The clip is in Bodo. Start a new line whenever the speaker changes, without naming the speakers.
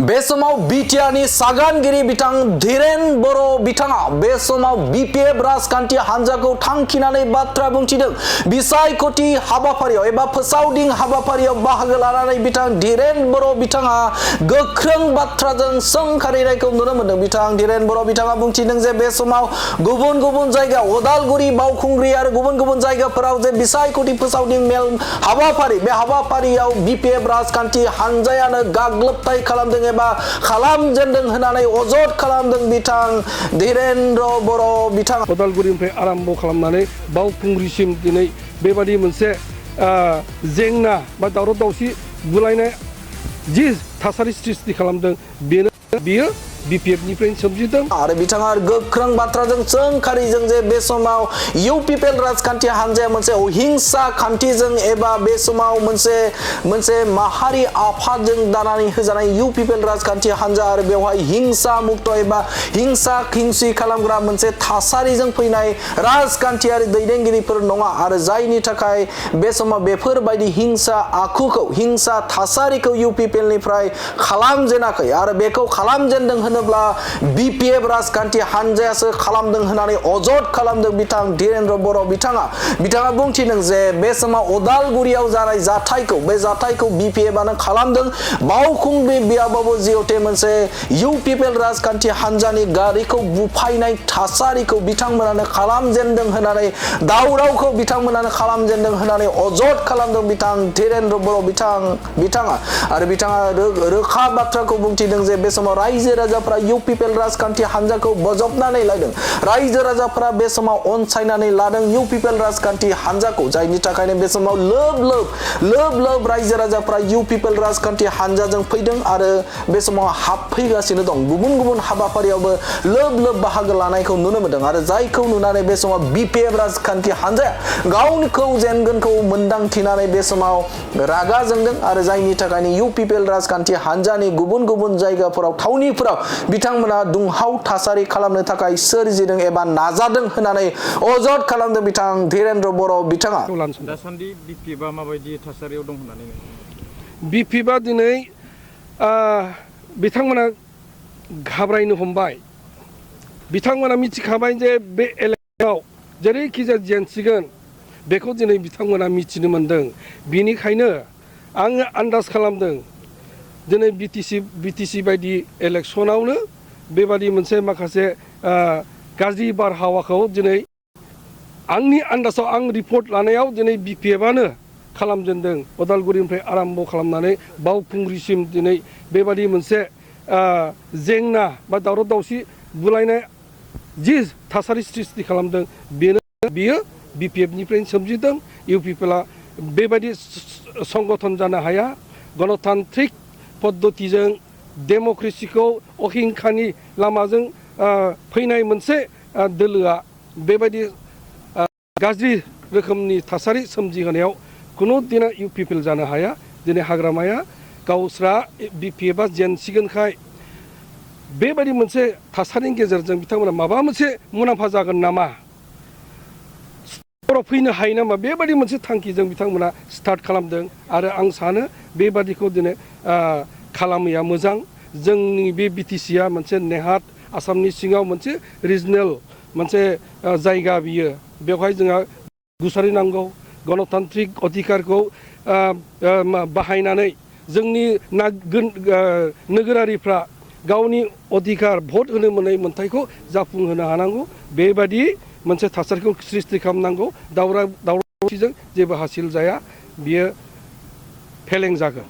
बे समाव बिटिआरनि सागानगिरि बिथां धीरेन बर' बिथाङा बे समाव बिपिएफ राजखान्थि हान्जाखौ थांखिनानै बाथ्रा बुंथिदों। बिसायख'थि हाबाफारियाव एबा फोसावदिं हाबाफारियाव बाहागो लानानै बिथां धीरेन बर' बिथाङा गोख्रों बाथ्राजों सोंखारिनायखौ नुनो मोन्दों। बिथां धीरेन बर' बिथाङा बुंथिदों जे बे समाव गुबुन गुबुन जायगायाव उदालगुरि, बावखुंग्रि आरो गुबुन गुबुन जायगाफोराव जे बिसायख'थि फोसावदिं मेल हाबाफारि, बे हाबाफारियाव बिपिएफ राजखान्थि हान्जायानो गाग्लोबथाय खालामदों एबा खालामजेनदों होननानै अजद खालामदों बिथां धीरेन्द्र बर' बिथाङा।
उदालगुरिनिफ्राय आरम्भ खालामनानै बावखुंग्रिसिम दिनै बेबादि मोनसे जेंना बा दावराव दावसि बुलायनाय जि थासारि सृष्टि खालामदों बेयो बिपिएफनिफ्राय सोमजिदों।
आरो बिथाङा गोख्रों बाथ्राजों सोंखारिजों जे बे समाव इउपिपिएल राजखान्थि हान्जाया मोनसे अहिंसा खान्थिजों एबा बे समाव मोनसे माहारि आफादजों दानानै होजानाय इउपिपिएल राजखान्थि हान्जा आरो बेवहाय हिंसा मुक्त एबा हिंसा हिंसि खालामग्रा मोनसे थासारिजों फैनाय राजखान्थियारि दैदेनगिरिफोर नङा आरो जायनि थाखाय बे समाव बेफोरबायदि हिंसा आखुखौ, हिंसा थासारिखौ इउपिपिएलनिफ्राय खालामजेनाखै आरो बेखौ खालामजेनदों होनोब्ला बिपिएफ राजखान्थि हान्जायासो खालामदों होननानै अजद खालामदों बिथां धीरेन्द्र बर' बिथाङा बुंथिदों जे बे समाव उदालगुरियाव जानाय जाथायखौ, बे जाथायखौ बिपिएफआनो खालामदों। बावखुंग्रि बियाबाबो जिहते मोनसे इउपिपिएल राजखान्थि हान्जानि गारिखौ बुफायनाय थासारिखौ बिथांमोनानो खालामजेनदों होननानै, दावरावखौ बिथांमोनानो खालामजेनदों होननानै अजद खालामदों बिथां धीरेन्द्र बर' बिथाङा आरो बिथाङा रोखा बाथ्राखौ बुंथिदों जे बे समाव रायजो राजाफ्रा इउपिपिएल राजखान्थि हान्जाखौ बजबनानै लादों। रायजो राजाफ्रा बे समाव अनसायनानै लादों इउपिपिएल राजखान्थि हान्जाखौ, जायनि थाखायनो बे समाव लोब लोब रायजो राजाफ्रा इउपिपिएल राजखान्थि हान्जाजों फैदों आरो बे समाव हाबफैगासिनो दं। गुबुन गुबुन हाबाफारियावबो लोब बाहागो लानायखौ नुनो मोन्दों आरो जायखौ नुनानै बे समाव बिपिएफ राजखान्थि हान्जाया गावनिखौ जेनगोनखौ मोनदांथिनानै बे समाव रागा जोंदों आरो जायनि थाखायनो इउपिपिएल राजखान्थि हान्जानि गुबुन गुबुन जायगाफोराव, थावनिफोराव बिथांमोना दुंहाव थासारि खालामनो थाखाय सोरजिदों एबा नाजादों होननानै अजद खालामदों बिथां धीरेन्द्र बर' बिथाङा।
दासान्दि बिपिएफआ माबायदि थासारियाव दं होननानै
बिपिएफआ दिनै बिथांमोना घाबरायनो हमबाय। बिथांमोना मिथिखाबाय जे बे इलेक्शनाव जेरैखिजाया जेनसिगोन बेखौ दिनै बिथांमोना मिथिनो मोन्दों। बिनिखायनो आङो आन्दाज खालामदों दिनै बिटिसि बायदि इलेक्शनावनो बेबादि मोनसे माखासे गाज्रि बारहावाखौ दिनै आंनि आन्दाजाव, आं रिपर्ट लानायाव दिनै बिपिएफआनो खालामजेनदों। उदालगुरिनिफ्राय आरम्भ खालामनानै बावखुंग्रिसिम दिनै बेबादि मोनसे जेंना बा दावराव दावसि बुलायनाय जि थासारि सृष्टि खालामदों बेयो बिपिएफनिफ्राय सोमजिदों। इउपिपिएलआ बेबायदि संगठन जानो हाया। गणतान्त्रिक पद्धतिजों डेम'क्रेसिखौ अहिंसानि लामाजों फैनाय मोनसे दोलोआ बेबायदि गाज्रि रोखोमनि थासारि सोमजिहोनायाव खुनु दिना इउपिपिएल जानो हाया। दिनै हाग्रामाया गावस्रा बिपिएफआ जेनसिगोनखाय बेबायदि मोनसे थासारिनि गेजेरजों बिथांमोना माबा मोनसे मुलाम्फा जागोन नामा, फैनो हायो नामा, बेबायदि मोनसे थांखिजों बिथांमोना स्टार्ट खालामदों आरो आं सानो बेबादिखौ दिनै खालामैया मोजां। जोंनि बे बिटिसिआ मोनसे नेहाद आसामनि सिङाव मोनसे रिजनेल मोनसे जायगा बियो। बेवहाय जोंहा गुसारिनांगौ, गणतान्त्रिक अधिकारखौ बाहायनानै जोंनि नोगोरारिफ्रा गावनि अधिकार भट होनो मोननाय मोन्थायखौ जाफुंहोनो हानांगौ। बेबादि मोनसे थासारिखौ सृष्टि खालामनांगौ। दावराव दावसिजों जेबो हासिल जाया, बियो फेलें जागोन।